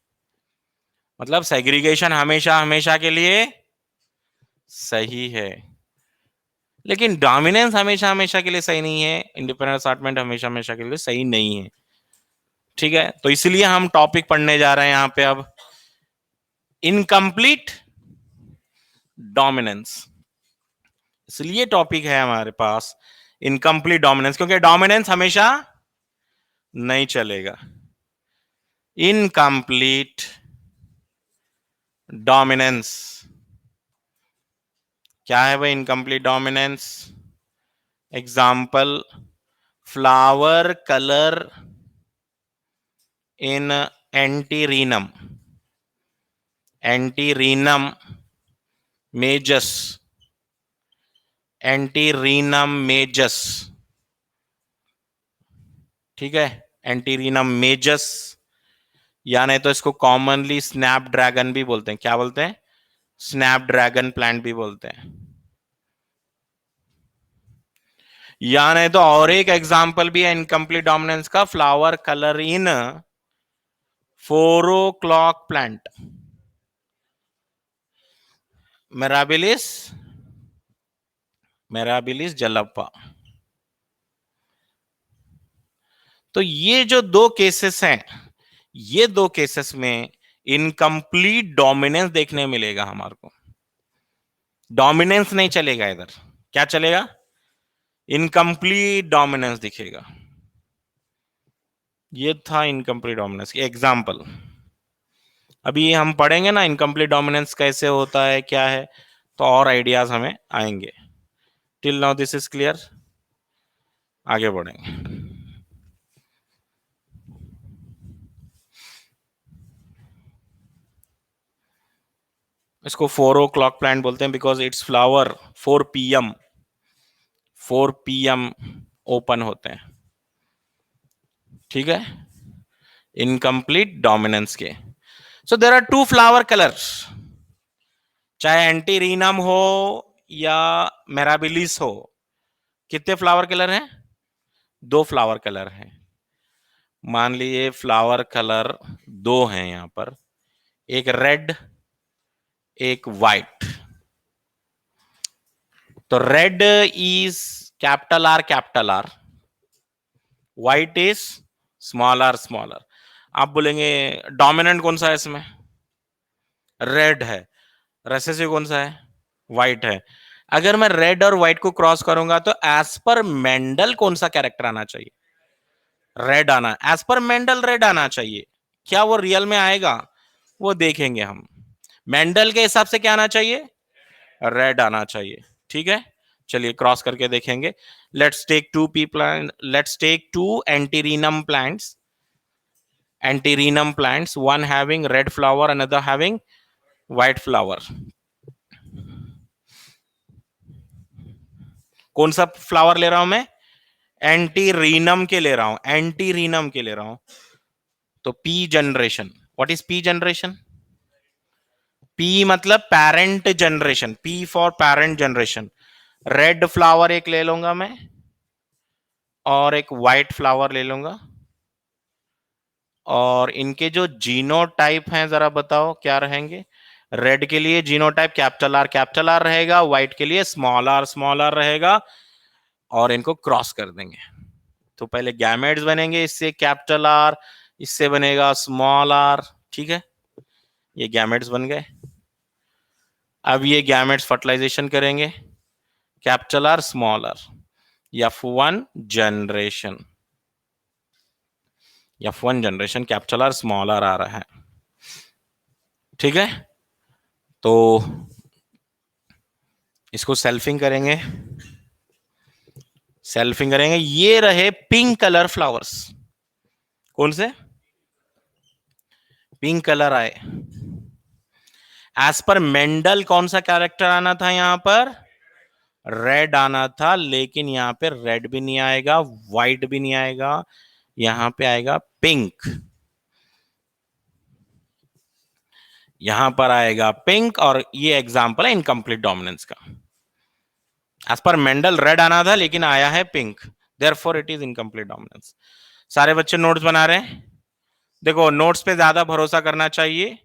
मतलब सेग्रीगेशन हमेशा हमेशा के लिए सही है, लेकिन डोमिनेंस हमेशा हमेशा के लिए सही नहीं है, इंडिपेंडेंट असॉर्टमेंट हमेशा हमेशा के लिए सही नहीं है। ठीक है, तो इसलिए हम टॉपिक पढ़ने जा रहे हैं यहां पे अब, इनकम्प्लीट डोमिनेंस। इसलिए टॉपिक है हमारे पास इनकम्प्लीट डोमिनेंस, क्योंकि डोमिनेंस हमेशा नहीं चलेगा। इनकम्प्लीट डोमिनेंस क्या है भाई? Incomplete dominance, example, flower colour in Antirrhinum, Antirrhinum majus, Antirrhinum majus, ठीक है, एंटीरीनम मेजस, या नहीं तो इसको कॉमनली स्नैप ड्रैगन भी बोलते हैं। क्या बोलते हैं? स्नैप ड्रैगन प्लांट भी बोलते हैं। या नहीं तो और एक एग्जांपल भी है इनकम्प्लीट डोमिनेंस का, flower colour in 4 o'clock plant, Mirabilis, Mirabilis jalapa. तो ये जो दो केसेस हैं, ये दो केसेस में इनकम्प्लीट डोमिनेंस देखने मिलेगा हमारे को, डोमिनेंस नहीं चलेगा इधर। क्या चलेगा? इनकम्प्लीट डोमिनेंस दिखेगा। ये था इनकम्प्लीट डोमिनेंस की एग्जांपल। अभी हम पढ़ेंगे ना इनकम्प्लीट डोमिनेंस कैसे होता है, क्या है, तो और आइडियाज हमें आएंगे। Till now this is clear, आगे बढ़ेंगे। इसको 4 o'clock प्लांट बोलते हैं because it's flower 4 PM, 4 PM open होते हैं। ठीक है, इनकम्प्लीट डोमिनेंस के। So there are 2 flower colours, चाहे एंटीरीनम हो या मेराबिलिस हो। कितने फ्लावर कलर हैं? 2 फ्लावर कलर हैं। मान लीजिए फ्लावर कलर 2 हैं यहां पर, एक रेड एक वाइट। तो red is capital R, white is smaller. आप बोलेंगे डोमिनेंट कौन सा है इसमें? रेड है। रेसेसिव कौन सा है? व्हाइट है। अगर मैं रेड और व्हाइट को क्रॉस करूंगा तो एज पर मेंडल कौन सा कैरेक्टर आना चाहिए? रेड आना, एज पर मेंडल रेड आना चाहिए। क्या वो रियल में आएगा वो देखेंगे हम। मेंडल के हिसाब से क्या आना चाहिए, रेड आना चाहिए। ठीक है, चलिए क्रॉस करके देखेंगे। Let's take two P plant, let's take two Antirrhinum plants, Antirrhinum plants, one having red flower, another having white flower. कौन सा फ्लावर ले रहा हूं मैं, एंटीरिनम के ले रहा हूं, एंटीरिनम के ले रहा हूं। तो P generation, what is P generation, P मतलब parent generation, P for parent generation. Red flower एक ले लूंगा मैं और एक व्हाइट फ्लावर ले लूंगा, और इनके जो जीनोटाइप हैं जरा बताओ क्या रहेंगे। रेड के लिए जीनोटाइप कैपिटल आर रहेगा, व्हाइट के लिए स्मॉल आर रहेगा, और इनको क्रॉस कर देंगे तो पहले गैमेट्स बनेंगे, इससे कैपिटल आर, इससे बनेगा स्मॉल आर। ठीक है, ये गैमेट्स बन गए। अब ये गैमेट्स फर्टिलाइजेशन करेंगे, capital R small R, F1 generation, F1 generation, capital R small R आ रहा है। ठीक है, तो इसको सेल्फिंग करेंगे, सेल्फिंग करेंगे। ये रहे पिंक कलर फ्लावर्स, कौन से, पिंक कलर आए। एज पर मेंडल कौन सा कैरेक्टर आना था यहां पर, रेड आना था, लेकिन यहां पे रेड भी नहीं आएगा, व्हाइट भी नहीं आएगा, यहां पे आएगा पिंक, यहां पर आएगा पिंक, और ये एग्जांपल है इनकम्प्लीट डोमिनेंस का। एज पर मेंडल रेड आना था लेकिन आया है pink, therefore it is incomplete dominance. सारे बच्चे नोट्स बना रहे हैं, देखो नोट्स पे ज्यादा भरोसा करना चाहिए।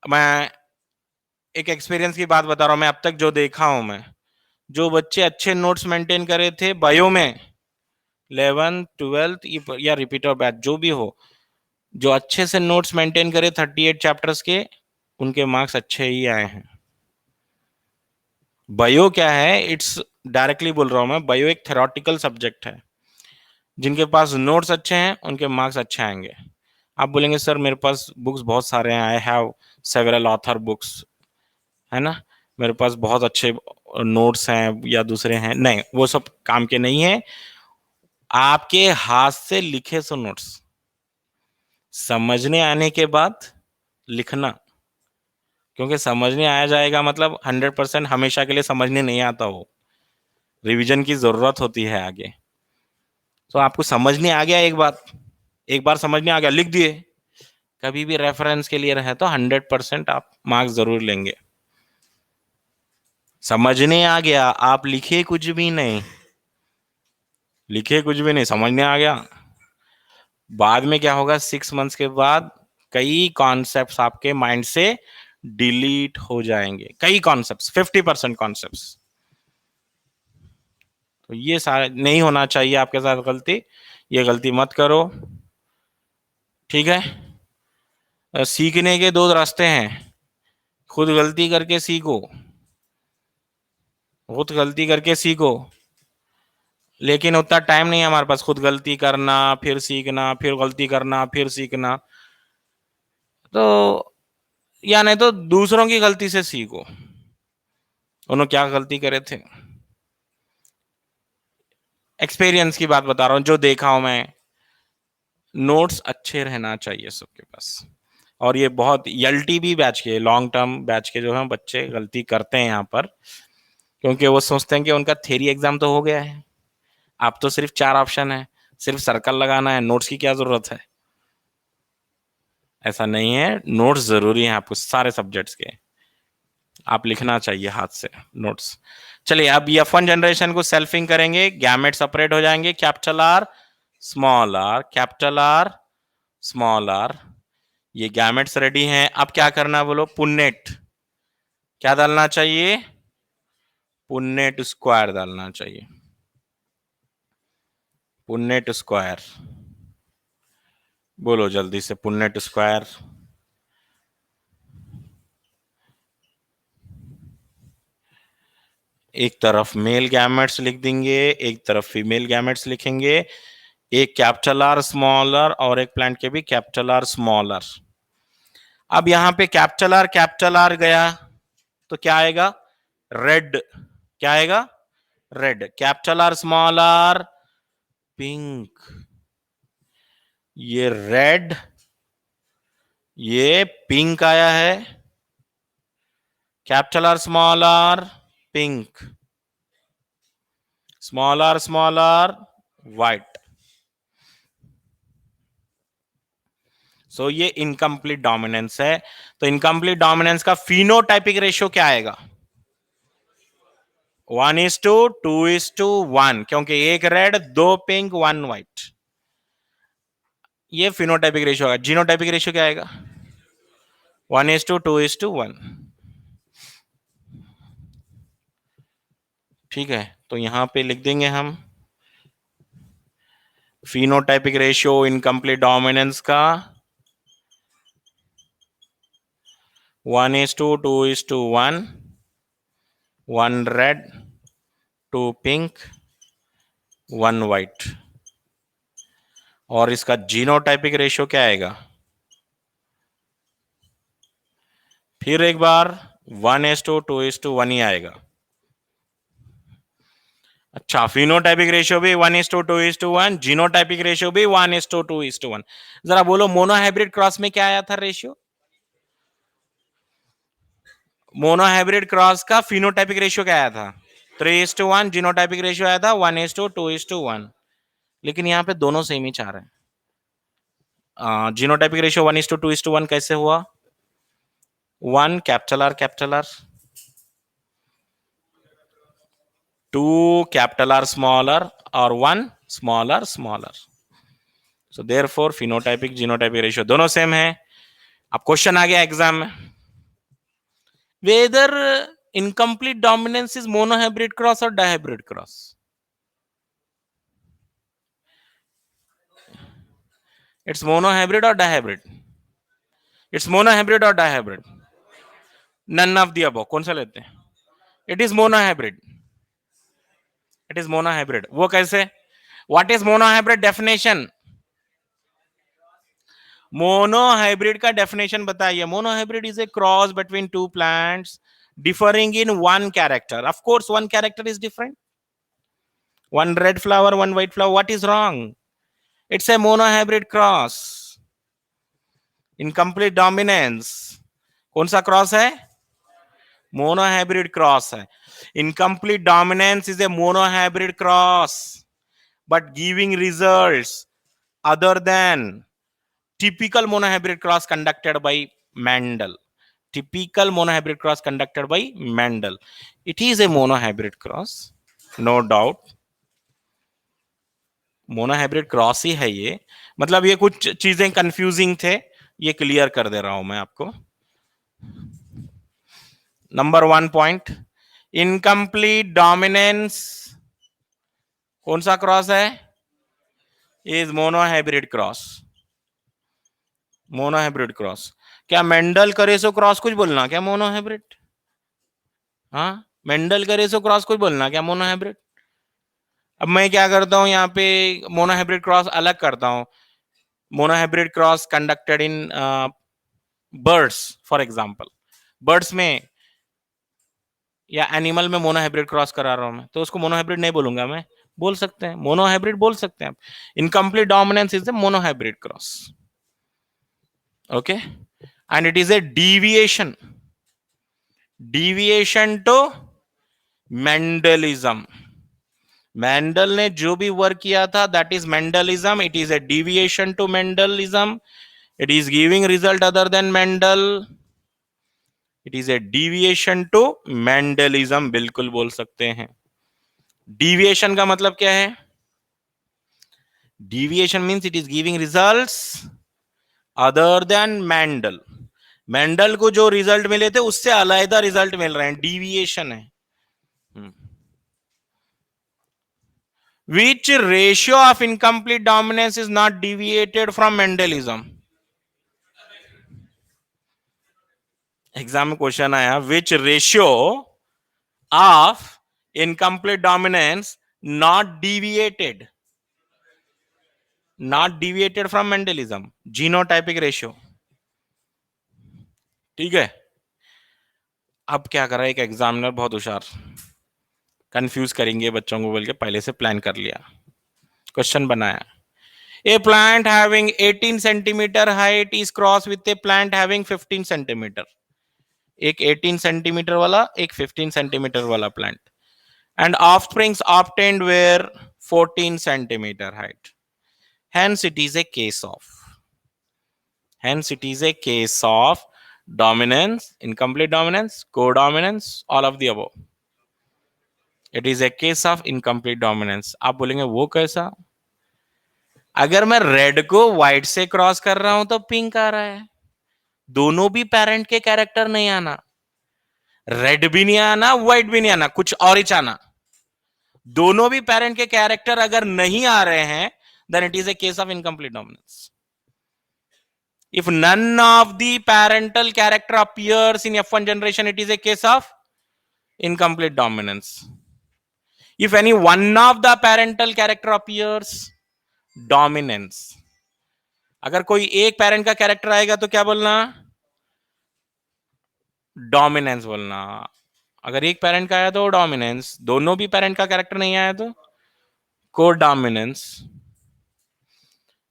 मैं एक एक्सपीरियंस की बात बता रहा हूं, मैं अब तक जो देखा हूं मैं, जो बच्चे अच्छे नोट्स मेंटेन करे थे बायो में, 11th 12th या रिपीटर बैच जो भी हो, जो अच्छे से नोट्स मेंटेन करे 38 चैप्टर्स के, उनके मार्क्स अच्छे ही आए हैं। बायो क्या है, इट्स डायरेक्टली बोल रहा हूं मैं, बायो एक थेरोटिकल सब्जेक्ट है। जिनके पास नोट्स अच्छे हैं उनके मार्क्स अच्छे आएंगे। आप बोलेंगे सर मेरे पास बुक्स बहुत सारे हैं, I have several author books, है ना, मेरे पास बहुत अच्छे नोट्स हैं या दूसरे हैं, नहीं वो सब काम के नहीं है। आपके हाथ से लिखे सो नोट्स समझने आने के बाद लिखना, क्योंकि समझने आया जाएगा मतलब 100% हमेशा के लिए समझने नहीं आता, वो रिवीजन की जरूरत होती है आगे। तो आपको समझने आ गया, एक बार समझने आ गया, लिख दिए, कभी भी रेफरेंस के लिए रहे तो 100% आप मार्क्स जरूर लेंगे। समझने आ गया, आप लिखे कुछ भी नहीं, लिखे कुछ भी नहीं, समझने आ गया, बाद में क्या होगा, 6 मंथ्स के बाद कई कॉन्सेप्ट्स आपके माइंड से डिलीट हो जाएंगे, कई कॉन्सेप्ट्स, 50% कॉन्सेप्ट्स। तो ये सारे नहीं होना चाहिए आपके साथ गलती, ये गलती मत करो। ठीक है, सीखने के दो रास्ते हैं, खुद गलती करके सीखो, खुद गलती करके सीखो, लेकिन उतना टाइम नहीं है हमारे पास खुद गलती करना फिर सीखना, फिर गलती करना फिर सीखना। तो या नहीं तो दूसरों की गलती से सीखो, उन्होंने क्या गलती करे थे, एक्सपीरियंस की बात बता रहा हूं जो देखा हूं मैं। नोट्स अच्छे रहना चाहिए सबके पास। और ये बहुत एलटीबी बैच के, लॉन्ग टर्म बैच के जो है बच्चे गलती करते हैं यहाँ पर, क्योंकि वो सोचते हैं कि उनका थ्योरी एग्जाम तो हो गया है, आप तो सिर्फ 4 ऑप्शन है, सिर्फ सर्कल लगाना है, नोट्स की क्या जरूरत है। ऐसा नहीं है, नोट्स जरूरी है आपको सारे सब्जेक्ट्स के, आप लिखना चाहिए हाथ से नोट्स। चलिए अब F1 जनरेशन को सेल्फिंग करेंगे, गैमेट सेपरेट हो जाएंगे, capital R small R, capital R small R, ये गैमेट्स रेडी हैं। अब क्या करना बोलो, पुन्नेट क्या डालना चाहिए, पुन्नेट स्क्वायर डालना चाहिए, पुन्नेट स्क्वायर, बोलो जल्दी से पुन्नेट स्क्वायर। एक तरफ मेल गैमेट्स लिख देंगे, एक तरफ फीमेल गैमेट्स लिखेंगे, एक कैपिटल आर स्मॉलर और एक प्लांट के भी कैपिटल आर स्मॉलर। अब यहां पे कैपिटल आर गया तो क्या आएगा? रेड। क्या आएगा? Red. Capital R small R pink. ये रेड, ये पिंक आया है। Capital R small R pink, small R white. So ये इनकम्प्लीट डोमिनेंस है। तो इनकम्प्लीट डोमिनेंस का फिनोटाइपिक रेशियो क्या आएगा? 1:2:1, क्योंकि एक रेड, दो पिंक, वन व्हाइट। ये फिनोटाइपिक रेशियो होगा। जीनोटाइपिक रेशियो क्या आएगा? 1:2:1। ठीक है, तो यहां पे लिख देंगे हम फिनोटाइपिक रेशियो इनकम्प्लीट डोमिनेंस का 1:2:1, 1 रेड, 2 पिंक, 1 व्हाइट। और इसका जीनोटाइपिक रेशियो क्या आएगा? फिर एक बार 1:2:1 ही आएगा। अच्छा, फिनोटाइपिक रेशियो भी 1:2:1, जीनोटाइपिक रेशियो भी 1:2:1। जरा बोलो मोनोहाइब्रिड क्रॉस में क्या आया था रेशियो? मोनोहाइब्रिड क्रॉस का फिनोटाइपिक रेशियो क्या आया था? 3:1। जीनोटाइपिक रेशियो आया था 1:2:1। लेकिन यहां पे दोनों सेम ही चाह रहे हैं। जीनोटाइपिक रेशियो 1:2:1 कैसे हुआ? 1 capital R, 2 capital R small R और 1 small R. So therefore phenotypic genotypic ratio दोनों सेम है। अब क्वेश्चन आ गया एग्जाम में, whether incomplete dominance is monohybrid cross और डायहाइब्रिड क्रॉस? इट्स मोनोहाइब्रिड और डायहाइब्रिड? इट्स मोनोहाइब्रिड और dihybrid? None of the above. कौन सा लेते हैं? It is monohybrid. It is monohybrid. वो कैसे? What is monohybrid definition? Monohybrid का डेफिनेशन बताइए। Monohybrid is a cross between two plants differing in one character. Of course, one character is different. One red flower, one white flower. What is wrong? It's a monohybrid cross. Incomplete dominance. कौन सा क्रॉस है? मोनोहाइब्रिड क्रॉस है। Incomplete dominance is a monohybrid cross, but giving results other than typical monohybrid cross conducted by Mendel. Typical monohybrid cross conducted by Mendel. It is a monohybrid cross, no doubt. Monohybrid cross ही है ये। मतलब ये कुछ चीजें कंफ्यूजिंग थे, ये क्लियर कर दे रहा हूं मैं आपको। नंबर 1 पॉइंट, इनकम्प्लीट डोमिनेंस कौन सा क्रॉस है? Is monohybrid cross. Monohybrid cross. क्या मेंडल करे सो क्रॉस कुछ बोलना क्या मोनोहाइब्रिड? हाँ, मेंडल करे सो क्रॉस कुछ बोलना क्या मोनोहाइब्रिड? अब मैं क्या करता हूं, यहाँ पे मोनोहाइब्रिड क्रॉस अलग करता हूं। Monohybrid cross conducted in birds, for example birds में या एनिमल में मोनोहाइब्रिड क्रॉस करा रहा हूं मैं, तो उसको मोनोहाइब्रिड नहीं बोलूंगा मैं, बोल सकते हैं मोनोहाइब्रिड बोल सकते हैं आप। Incomplete dominance is the monohybrid cross. Okay, and it is a deviation to Mendelism. Mendel ने जो भी वर्क किया था that is Mendelism. It is a deviation to Mendelism. It is giving result other than Mendel. It is a deviation to Mendelism, बिल्कुल बोल सकते हैं। डिविएशन का मतलब क्या है? Deviation means it is giving results other than Mendel. Mendel को जो रिजल्ट मिले थे उससे अलग रिजल्ट मिल रहे हैं, डिविएशन है। Which ratio of incomplete dominance is not deviated from Mendelism? Exam में क्वेश्चन आया, विच ratio of incomplete dominance not deviated? Not deviated from Mendelism, genotypic ratio. ठीक है, अब क्या कर रहा है एक एग्जामिनर बहुत होशियार, कंफ्यूज करेंगे बच्चों को बोल के पहले से प्लान कर लिया, क्वेश्चन बनाया। A plant having 18 centimetre height is cross with a plant having 15 centimetre. एक 18 सेंटीमीटर वाला, एक 15 सेंटीमीटर वाला plant, and offsprings obtained were 14 centimetre height. Hence it is a case of, hence it is a case of dominance, incomplete dominance, codominance, all of the above. It is a case of incomplete dominance. आप बोलेंगे वो कैसा? अगर मैं रेड को व्हाइट से क्रॉस कर रहा हूं तो पिंक आ रहा है। दोनों भी पेरेंट के कैरेक्टर नहीं आना, रेड भी नहीं आना, व्हाइट भी नहीं आना, कुछ और ही आना। दोनों भी पेरेंट के कैरेक्टर अगर नहीं आ रहे हैं, then it is a case of incomplete dominance. If none of the parental character appears in F1 generation, it is a case of incomplete dominance. If any one of the parental character appears, dominance. अगर कोई एक पेरेंट का कैरेक्टर आएगा तो क्या बोलना? डोमिनेंस बोलना। अगर एक पेरेंट का आया तो डोमिनेंस, दोनों भी पेरेंट का कैरेक्टर नहीं आया तो कोडोमिनेंस।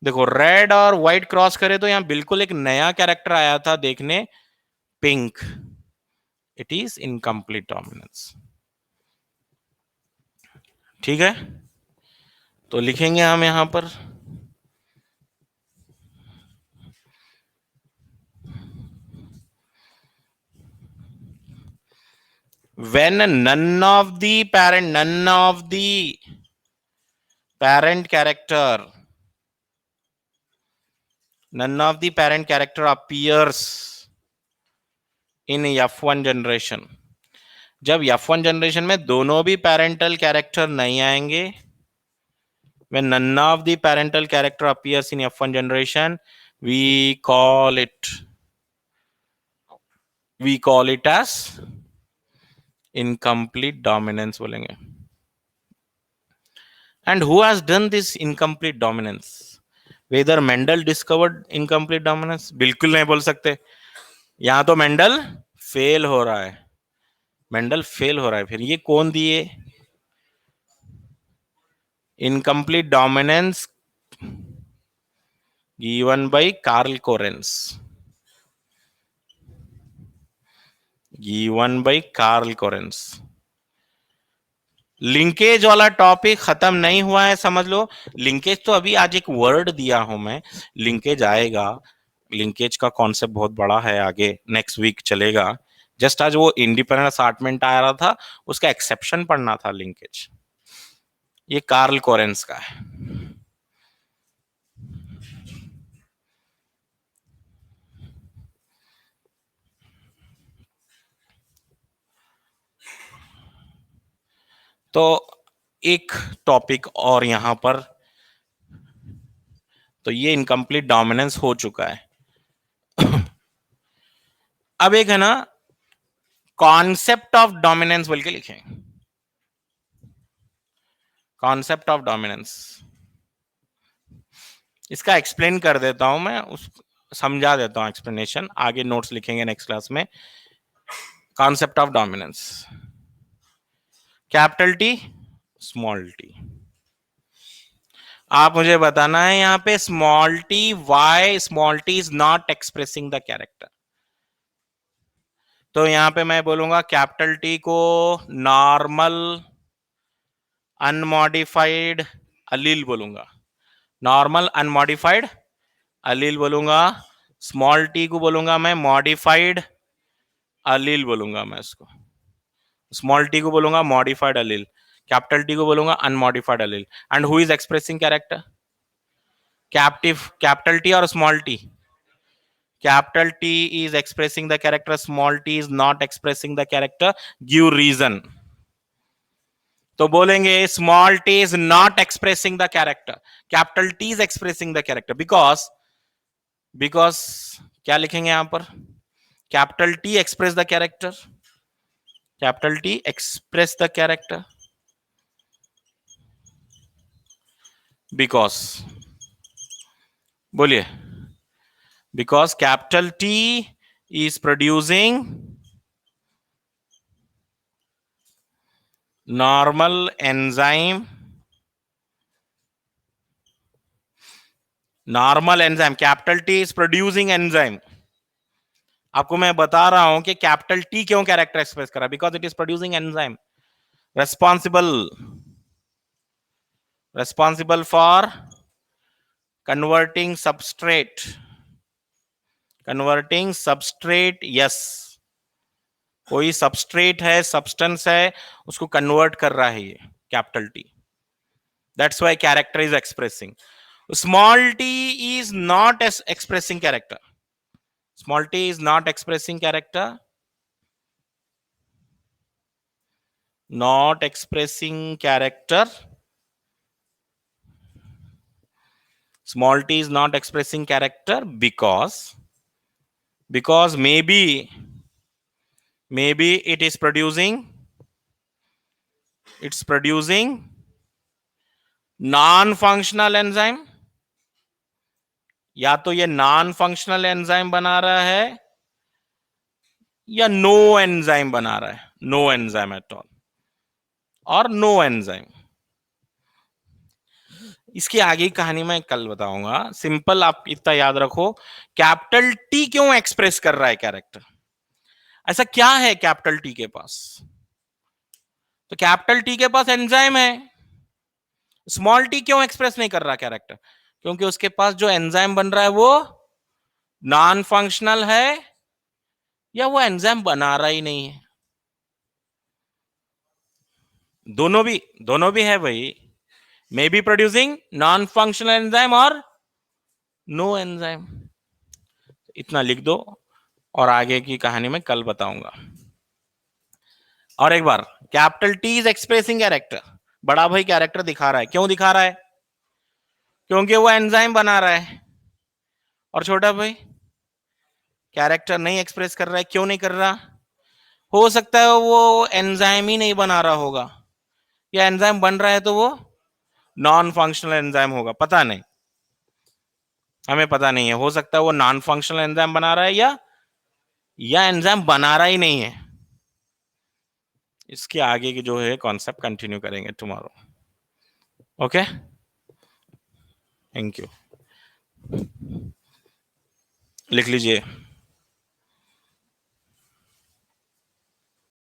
देखो रेड और व्हाइट क्रॉस करे तो यहां बिल्कुल एक नया कैरेक्टर आया था देखने, pink. It is incomplete dominance. ठीक है, तो लिखेंगे हम यहां पर when none of the parent character appears in F1 generation. जब F1 जनरेशन में दोनों भी पेरेंटल कैरेक्टर नहीं आएंगे, when none of the parental character appears in F1 generation, we call it as incomplete dominance बोलेंगे. And who has done this incomplete dominance? Whether Mendel discovered incomplete dominance? बिल्कुल नहीं बोल सकते, यहां तो मेंडल फेल हो रहा है, मेंडल फेल हो रहा है। फिर ये कौन दिए? Incomplete dominance given by Carl Correns, given by Carl Correns. Linkage वाला टॉपिक खत्म नहीं हुआ है, समझ लो। लिंकेज तो अभी आज एक वर्ड दिया हूं मैं, लिंकेज आएगा। लिंकेज का कॉन्सेप्ट बहुत बड़ा है, आगे नेक्स्ट वीक चलेगा। जस्ट आज वो इंडिपेंडेंट असार्टमेंट आ रहा था, उसका एक्सेप्शन पढ़ना था लिंकेज। ये कार्ल कोरेंस का है। तो एक टॉपिक और यहां पर, तो ये इनकम्प्लीट डोमिनेंस हो चुका है। अब एक है ना कॉन्सेप्ट ऑफ डोमिनेंस बोल के लिखें, कॉन्सेप्ट ऑफ डोमिनेंस। इसका एक्सप्लेन कर देता हूं मैं, उस समझा देता हूं, एक्सप्लेनेशन आगे नोट्स लिखेंगे नेक्स्ट क्लास में। Concept of dominance, capital T small T. आप मुझे बताना है यहां पे small T, why small T is not expressing the character. तो यहां पे मैं बोलूंगा कैपिटल टी को नॉर्मल अनमॉडिफाइड अलील बोलूंगा, नॉर्मल अनमॉडिफाइड अलील बोलूंगा। स्मॉल टी को बोलूंगा मैं मॉडिफाइड अलील बोलूंगा मैं इसको। स्मॉल टी को बोलूंगा मॉडिफाइड अलील, कैपिटल टी को बोलूंगा unmodified allele. And who is expressing character? Capital T और small T? Capital T is expressing the character, small t is not expressing the character. Give reason. तो बोलेंगे small t is not expressing the character, capital T is expressing the character because क्या लिखेंगे यहां पर? capital T express the character, capital T express the character because बोलिए। Because capital T is producing normal enzyme, normal enzyme, capital T is producing enzyme. आपको मैं बता रहा हूं कि कैपिटल टी क्यों कैरेक्टर एक्सप्रेस कर रहा है, because it is producing enzyme responsible responsible for converting substrate, yes, कोई सबस्ट्रेट है, सब्सटेंस है, उसको कन्वर्ट कर रहा है ये capital T. That's why character is expressing. Small T is not expressing character, small T is not expressing character, not expressing character. Small t is not expressing character because maybe it is producing non functional enzyme, या तो ये नॉन फंक्शनल एंजाइम बना रहा है या नो एंजाइम बना रहा है, नो एंजाइम एट ऑल और नो एंजाइम। इसकी आगे की कहानी मैं कल बताऊंगा। सिंपल आप इतना याद रखो, कैपिटल टी क्यों एक्सप्रेस कर रहा है कैरेक्टर, ऐसा क्या है कैपिटल टी के पास। तो कैपिटल टी के पास एंजाइम है, स्मॉल टी क्यों एक्सप्रेस नहीं कर रहा कैरेक्टर, क्योंकि उसके पास जो एंजाइम बन रहा है वो नॉन फंक्शनल है या वो एंजाइम बना रहा ही नहीं है। दोनों भी है भाई, may be producing non functional enzyme और नो एंजाइम। इतना लिख दो और आगे की कहानी में कल बताऊंगा। और एक बार, capital T is expressing character, बड़ा भाई कैरेक्टर दिखा रहा है, क्यों दिखा रहा है, क्योंकि वो एंजाइम बना रहा है। और छोटा भाई कैरेक्टर नहीं एक्सप्रेस कर रहा है, क्यों नहीं कर रहा, हो सकता है वो एंजाइम ही नहीं बना रहा होगा, या एंजाइम बन रहा है तो वो नॉन फंक्शनल एंजाइम होगा, पता नहीं, हमें पता नहीं है। हो सकता है वो नॉन फंक्शनल एंजाइम बना रहा है या एंजाइम बना रहा ही नहीं है। इसके आगे की जो है कॉन्सेप्ट कंटिन्यू करेंगे टुमारो। Okay, thank you. लिख लीजिए।